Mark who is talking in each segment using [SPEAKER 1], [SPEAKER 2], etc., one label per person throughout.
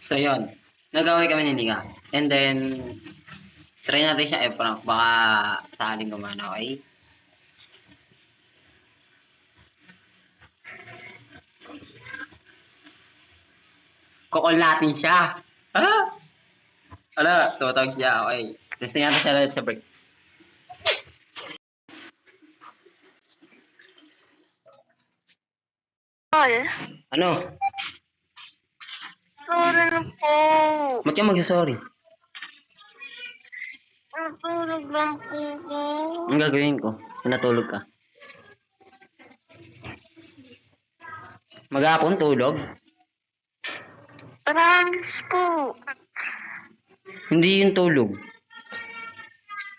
[SPEAKER 1] So, yun. Nagaway kami ni Nika. And then, try natin siya i-prank. Baka sakaling gumana, okay? Kukol natin siya. Ah! Ala, tutawag siya. Okay. Testing natin siya ulit sa break. Ano?
[SPEAKER 2] Sorry na po.
[SPEAKER 1] Ba't ka mag-sorry?
[SPEAKER 2] Natulog lang po ko.
[SPEAKER 1] Ang gagawin ko? Natulog ka. Maghapon, tulog?
[SPEAKER 2] Promise po.
[SPEAKER 1] Hindi yung tulog.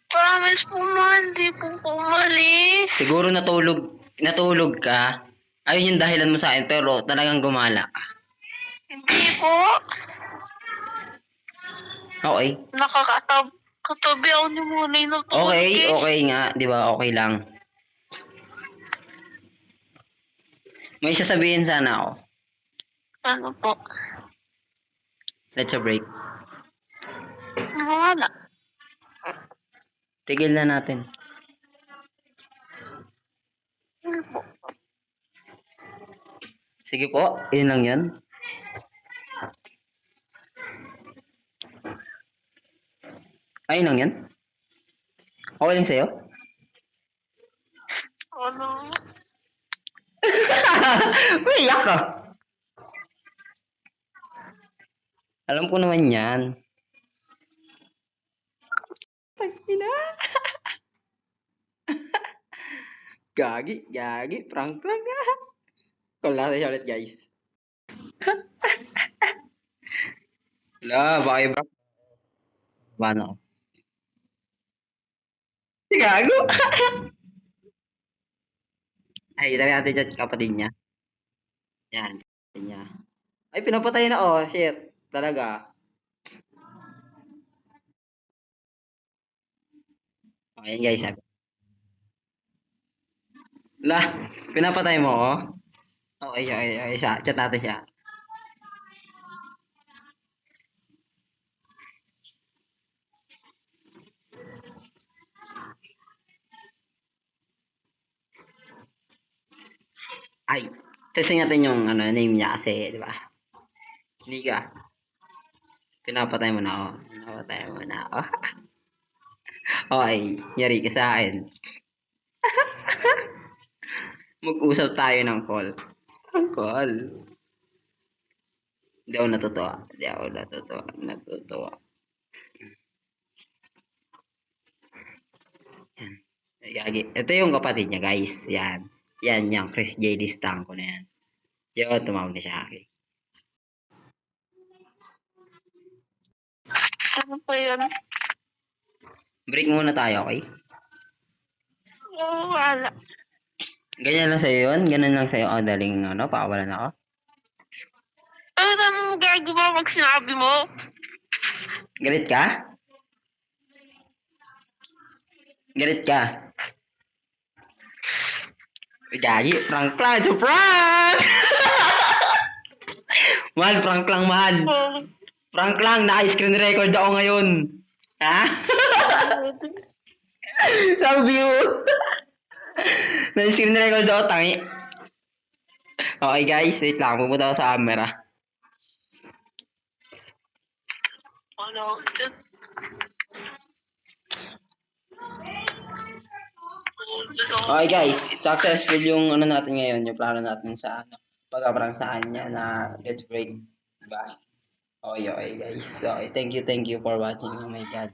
[SPEAKER 2] Promise po man, hindi po umalis.
[SPEAKER 1] Siguro natulog ka. Ayun yung dahilan mo sa akin, pero talagang gumala ka.
[SPEAKER 2] Hindi po.
[SPEAKER 1] Okay.
[SPEAKER 2] Katabi ako ni Munay na tulog.
[SPEAKER 1] Okay nga. Di ba? Okay lang. May sasabihin sana ako.
[SPEAKER 2] Ano po?
[SPEAKER 1] Let's a break.
[SPEAKER 2] Wala.
[SPEAKER 1] Tigil na natin.
[SPEAKER 2] Ano po?
[SPEAKER 1] Sige po. Yun lang yan. Ayun lang yan. Okay lang sa'yo?
[SPEAKER 2] Ano?
[SPEAKER 1] May iyak ka. Alam ko naman yan. Tagina. Gagi. Prank. Call natin siya ulit, guys. Wala, baka iba. Paano? Gago. Ay, tabi natin dyan kapatid niya. Yan, kapatid niya. Ay, pinapatay na, oh. Shit. Talaga. Ayan, guys. Sabi. Wala, pinapatay mo, oh. Okay. Siya. Chat natin siya. Ay, testing natin yung name niya kasi, di ba? Hindi ka. Pinapatay mo na ako. Okay, yari ka sa akin. Mag-usap tayo ng call. Ang call. Hindi ako natutuwa. Yan. Gagi. Ito yung kapatid niya, guys. Yan. Yan yung Chris J. Distanco na yan. Yung tumawag na siya akin.
[SPEAKER 2] Ano pa yun?
[SPEAKER 1] Break muna tayo, okay?
[SPEAKER 2] Wala.
[SPEAKER 1] Ganyan lang sa'yo yun? Ganun lang sa'yo? Oh, daling pakawalan ako?
[SPEAKER 2] Ano mo gagawa pag sinabi mo?
[SPEAKER 1] Galit ka? Gagi, prank. Prank! Man, prank lang, man. Prank lang, naka-screen record ako ngayon. Ha? Sabi you. Na-screen record ako, tangi. Okay guys, wait lang. Pupunta ako sa camera.
[SPEAKER 2] Ano?
[SPEAKER 1] Okay guys, successful yung natin ngayon, yung plano natin sa pagka-prank sa kanya na let's break. Diba? Okay guys. Okay, thank you for watching. Oh my god.